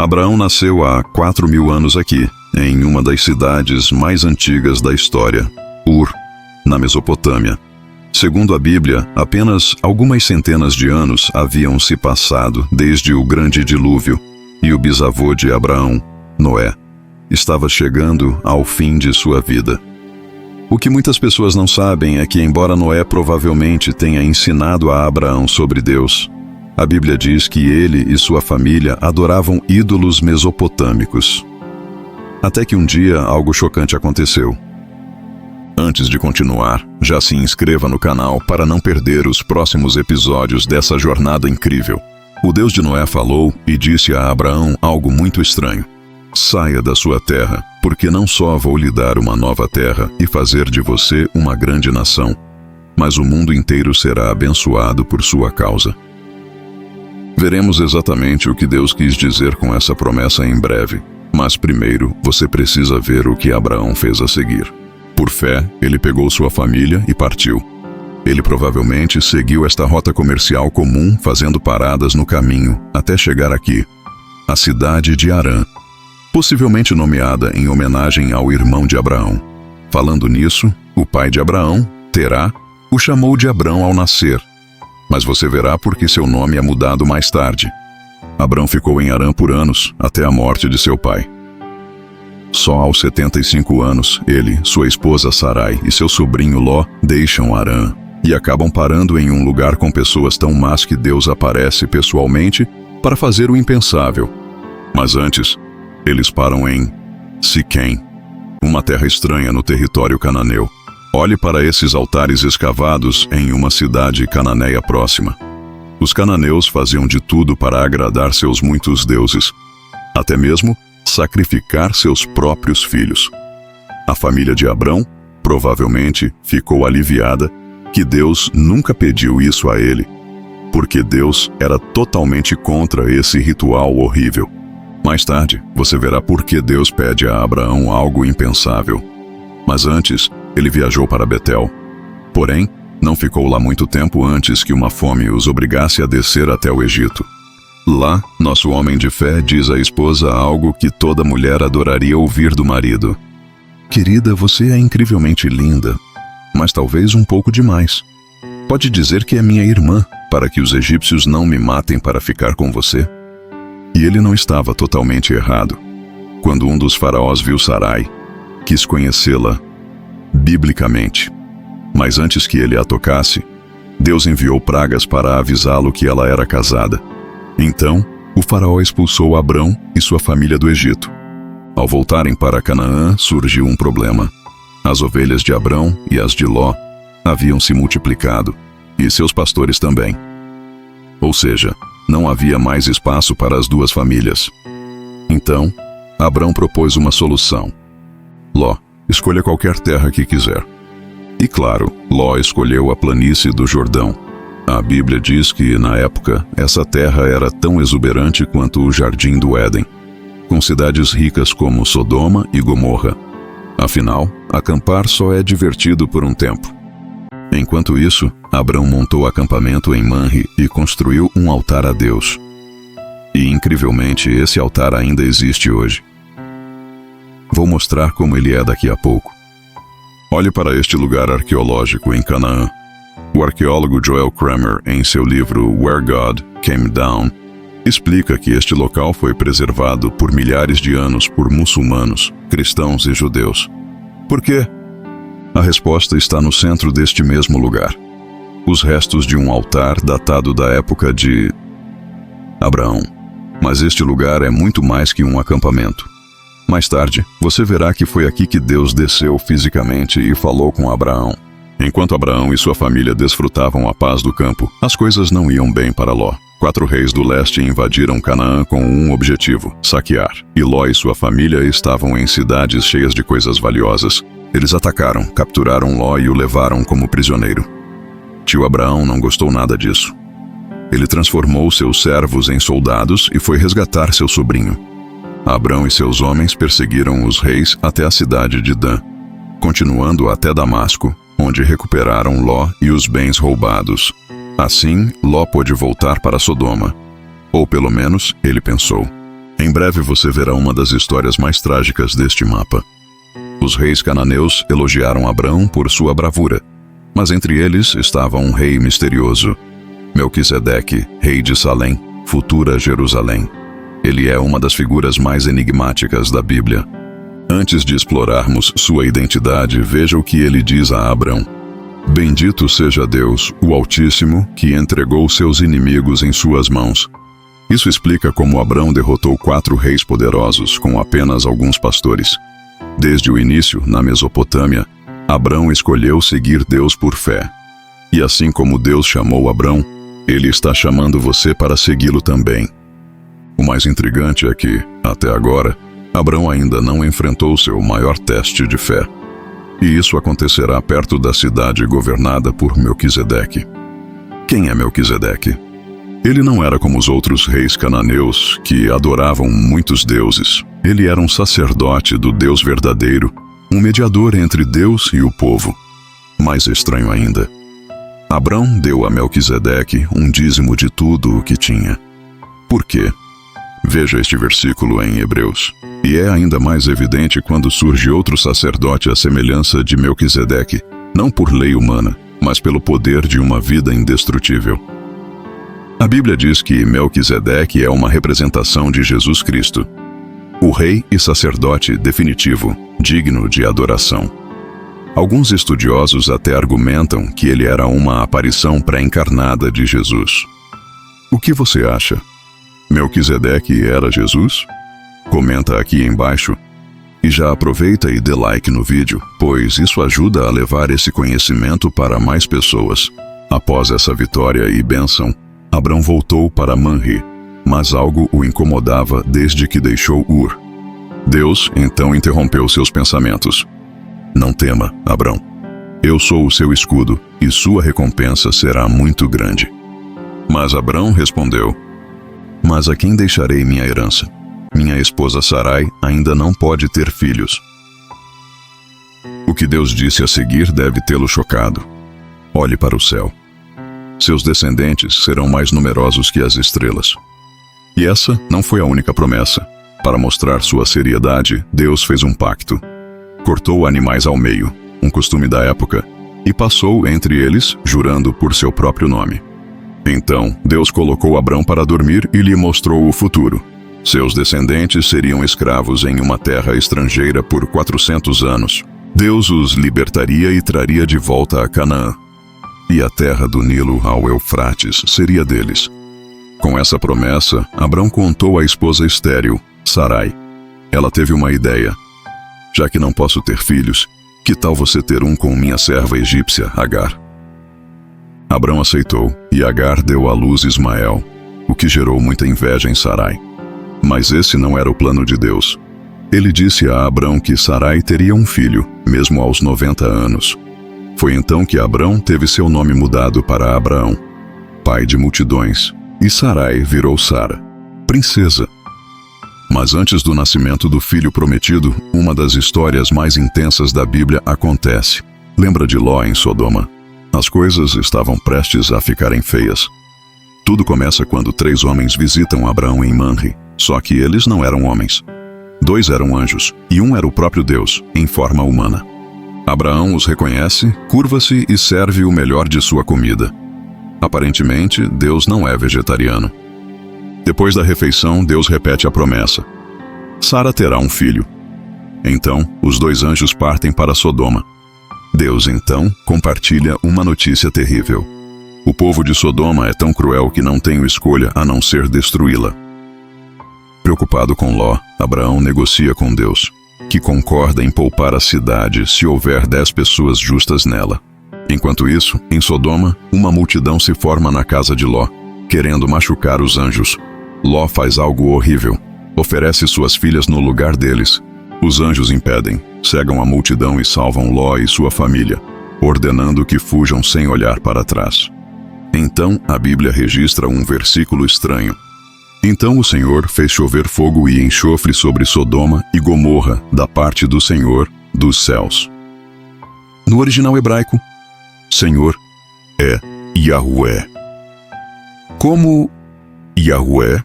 Abraão nasceu há 4.000 anos aqui, em uma das cidades mais antigas da história, Ur, na Mesopotâmia. Segundo a Bíblia, apenas algumas centenas de anos haviam se passado desde o grande dilúvio, e o bisavô de Abraão, Noé, estava chegando ao fim de sua vida. O que muitas pessoas não sabem é que, embora Noé provavelmente tenha ensinado a Abraão sobre Deus, a Bíblia diz que ele e sua família adoravam ídolos mesopotâmicos. Até que um dia algo chocante aconteceu. Antes de continuar, já se inscreva no canal para não perder os próximos episódios dessa jornada incrível. O Deus de Noé falou e disse a Abraão algo muito estranho. Saia da sua terra, porque não só vou lhe dar uma nova terra e fazer de você uma grande nação, mas o mundo inteiro será abençoado por sua causa. Veremos exatamente o que Deus quis dizer com essa promessa em breve, mas primeiro você precisa ver o que Abraão fez a seguir. Por fé, ele pegou sua família e partiu. Ele provavelmente seguiu esta rota comercial comum, fazendo paradas no caminho, até chegar aqui, a cidade de Harã, possivelmente nomeada em homenagem ao irmão de Abraão. Falando nisso, o pai de Abraão, Terá, o chamou de Abrão ao nascer, mas você verá porque seu nome é mudado mais tarde. Abrão ficou em Harã por anos, até a morte de seu pai. Só aos 75 anos, ele, sua esposa Sarai e seu sobrinho Ló deixam Harã e acabam parando em um lugar com pessoas tão más que Deus aparece pessoalmente para fazer o impensável. Mas antes, eles param em Siquém, uma terra estranha no território cananeu. Olhe para esses altares escavados em uma cidade cananeia próxima. Os cananeus faziam de tudo para agradar seus muitos deuses, até mesmo sacrificar seus próprios filhos. A família de Abrão provavelmente ficou aliviada que Deus nunca pediu isso a ele, porque Deus era totalmente contra esse ritual horrível. Mais tarde, você verá por que Deus pede a Abraão algo impensável. Mas antes, ele viajou para Betel. Porém, não ficou lá muito tempo antes que uma fome os obrigasse a descer até o Egito. Lá, nosso homem de fé diz à esposa algo que toda mulher adoraria ouvir do marido. Querida, você é incrivelmente linda, mas talvez um pouco demais. Pode dizer que é minha irmã, para que os egípcios não me matem para ficar com você? E ele não estava totalmente errado. Quando um dos faraós viu Sarai, quis conhecê-la biblicamente. Mas antes que ele a tocasse, Deus enviou pragas para avisá-lo que ela era casada. Então, o faraó expulsou Abrão e sua família do Egito. Ao voltarem para Canaã, surgiu um problema. As ovelhas de Abrão e as de Ló haviam se multiplicado, e seus pastores também. Ou seja, não havia mais espaço para as duas famílias. Então, Abrão propôs uma solução. Ló, escolha qualquer terra que quiser. E claro, Ló escolheu a planície do Jordão. A Bíblia diz que, na época, essa terra era tão exuberante quanto o Jardim do Éden, com cidades ricas como Sodoma e Gomorra. Afinal, acampar só é divertido por um tempo. Enquanto isso, Abrão montou acampamento em Manre e construiu um altar a Deus. E, incrivelmente, esse altar ainda existe hoje. Vou mostrar como ele é daqui a pouco. Olhe para este lugar arqueológico em Canaã. O arqueólogo Joel Kramer, em seu livro Where God Came Down, explica que este local foi preservado por milhares de anos por muçulmanos, cristãos e judeus. Por quê? A resposta está no centro deste mesmo lugar. Os restos de um altar datado da época de Abraão. Mas este lugar é muito mais que um acampamento. Mais tarde, você verá que foi aqui que Deus desceu fisicamente e falou com Abraão. Enquanto Abraão e sua família desfrutavam a paz do campo, as coisas não iam bem para Ló. 4 reis do leste invadiram Canaã com um objetivo: saquear. E Ló e sua família estavam em cidades cheias de coisas valiosas. Eles atacaram, capturaram Ló e o levaram como prisioneiro. Tio Abraão não gostou nada disso. Ele transformou seus servos em soldados e foi resgatar seu sobrinho. Abrão e seus homens perseguiram os reis até a cidade de Dan, continuando até Damasco, onde recuperaram Ló e os bens roubados. Assim, Ló pôde voltar para Sodoma. Ou pelo menos, ele pensou. Em breve você verá uma das histórias mais trágicas deste mapa. Os reis cananeus elogiaram Abrão por sua bravura, mas entre eles estava um rei misterioso, Melquisedeque, rei de Salém, futura Jerusalém. Ele é uma das figuras mais enigmáticas da Bíblia. Antes de explorarmos sua identidade, veja o que ele diz a Abrão. Bendito seja Deus, o Altíssimo, que entregou seus inimigos em suas mãos. Isso explica como Abrão derrotou 4 reis poderosos com apenas alguns pastores. Desde o início, na Mesopotâmia, Abrão escolheu seguir Deus por fé. E assim como Deus chamou Abrão, Ele está chamando você para segui-lo também. O mais intrigante é que, até agora, Abrão ainda não enfrentou seu maior teste de fé. E isso acontecerá perto da cidade governada por Melquisedeque. Quem é Melquisedeque? Ele não era como os outros reis cananeus que adoravam muitos deuses. Ele era um sacerdote do Deus verdadeiro, um mediador entre Deus e o povo. Mais estranho ainda, Abrão deu a Melquisedeque um dízimo de tudo o que tinha. Por quê? Veja este versículo em Hebreus. E é ainda mais evidente quando surge outro sacerdote à semelhança de Melquisedeque, não por lei humana, mas pelo poder de uma vida indestrutível. A Bíblia diz que Melquisedeque é uma representação de Jesus Cristo, o rei e sacerdote definitivo, digno de adoração. Alguns estudiosos até argumentam que ele era uma aparição pré-encarnada de Jesus. O que você acha? Melquisedeque era Jesus? Comenta aqui embaixo. E já aproveita e dê like no vídeo, pois isso ajuda a levar esse conhecimento para mais pessoas. Após essa vitória e bênção, Abrão voltou para Manre, mas algo o incomodava desde que deixou Ur. Deus então interrompeu seus pensamentos. Não tema, Abrão. Eu sou o seu escudo, e sua recompensa será muito grande. Mas Abrão respondeu: Mas a quem deixarei minha herança? Minha esposa Sarai ainda não pode ter filhos. O que Deus disse a seguir deve tê-lo chocado. Olhe para o céu. Seus descendentes serão mais numerosos que as estrelas. E essa não foi a única promessa. Para mostrar sua seriedade, Deus fez um pacto. Cortou animais ao meio, um costume da época, e passou entre eles, jurando por seu próprio nome. Então, Deus colocou Abrão para dormir e lhe mostrou o futuro. Seus descendentes seriam escravos em uma terra estrangeira por 400 anos. Deus os libertaria e traria de volta a Canaã. E a terra do Nilo ao Eufrates seria deles. Com essa promessa, Abrão contou à esposa estéril, Sarai. Ela teve uma ideia. Já que não posso ter filhos, que tal você ter um com minha serva egípcia, Agar? Abrão aceitou, e Agar deu à luz Ismael, o que gerou muita inveja em Sarai. Mas esse não era o plano de Deus. Ele disse a Abrão que Sarai teria um filho, mesmo aos 90 anos. Foi então que Abrão teve seu nome mudado para Abraão, pai de multidões, e Sarai virou Sara, princesa. Mas antes do nascimento do filho prometido, uma das histórias mais intensas da Bíblia acontece. Lembra de Ló em Sodoma? As coisas estavam prestes a ficarem feias. Tudo começa quando 3 homens visitam Abraão em Manre, só que eles não eram homens. 2 eram anjos, e 1 era o próprio Deus, em forma humana. Abraão os reconhece, curva-se e serve o melhor de sua comida. Aparentemente, Deus não é vegetariano. Depois da refeição, Deus repete a promessa. Sara terá um filho. Então, os 2 anjos partem para Sodoma. Deus, então, compartilha uma notícia terrível. O povo de Sodoma é tão cruel que não tenho escolha a não ser destruí-la. Preocupado com Ló, Abraão negocia com Deus, que concorda em poupar a cidade se houver 10 pessoas justas nela. Enquanto isso, em Sodoma, uma multidão se forma na casa de Ló, querendo machucar os anjos. Ló faz algo horrível. Oferece suas filhas no lugar deles. Os anjos impedem, cegam a multidão e salvam Ló e sua família, ordenando que fujam sem olhar para trás. Então, a Bíblia registra um versículo estranho. Então o Senhor fez chover fogo e enxofre sobre Sodoma e Gomorra da parte do Senhor dos céus. No original hebraico, Senhor é Yahué. Como Yahué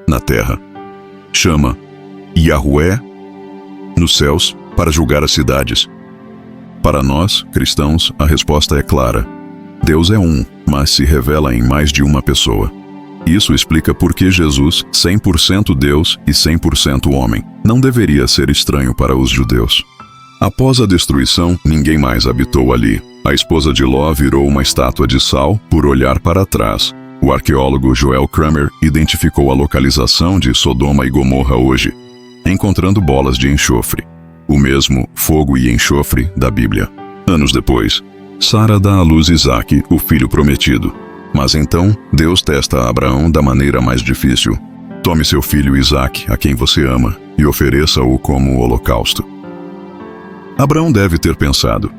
na terra, chama Yahué nos céus para julgar as cidades. Para nós, cristãos, a resposta é clara. Deus é um, mas se revela em mais de uma pessoa. Isso explica por que Jesus, 100% Deus e 100% homem, não deveria ser estranho para os judeus. Após a destruição, ninguém mais habitou ali. A esposa de Ló virou uma estátua de sal por olhar para trás. O arqueólogo Joel Kramer identificou a localização de Sodoma e Gomorra hoje, encontrando bolas de enxofre, o mesmo fogo e enxofre da Bíblia. Anos depois, Sara dá à luz Isaque, o filho prometido. Mas então, Deus testa Abraão da maneira mais difícil. Tome seu filho Isaque, a quem você ama, e ofereça-o como holocausto. Abraão deve ter pensado: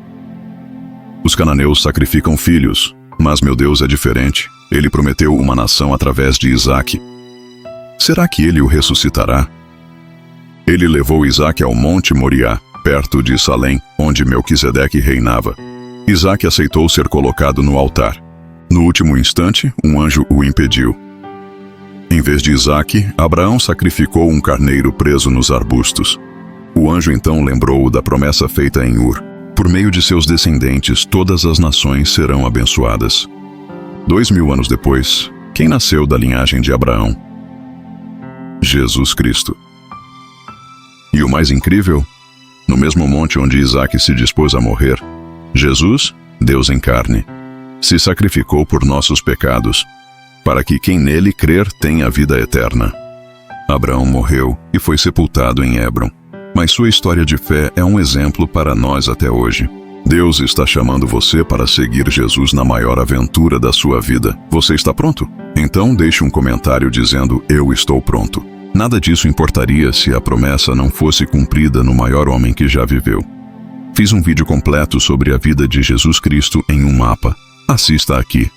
os cananeus sacrificam filhos, mas meu Deus é diferente. Ele prometeu uma nação através de Isaque. Será que ele o ressuscitará? Ele levou Isaque ao Monte Moriá, perto de Salém, onde Melquisedeque reinava. Isaque aceitou ser colocado no altar. No último instante, um anjo o impediu. Em vez de Isaque, Abraão sacrificou um carneiro preso nos arbustos. O anjo então lembrou-o da promessa feita em Ur. Por meio de seus descendentes, todas as nações serão abençoadas. 2000 anos depois, quem nasceu da linhagem de Abraão? Jesus Cristo. E o mais incrível? No mesmo monte onde Isaque se dispôs a morrer, Jesus, Deus em carne, se sacrificou por nossos pecados, para que quem nele crer tenha a vida eterna. Abraão morreu e foi sepultado em Hebrom, mas sua história de fé é um exemplo para nós até hoje. Deus está chamando você para seguir Jesus na maior aventura da sua vida. Você está pronto? Então deixe um comentário dizendo: eu estou pronto. Nada disso importaria se a promessa não fosse cumprida no maior homem que já viveu. Fiz um vídeo completo sobre a vida de Jesus Cristo em um mapa. Assista aqui.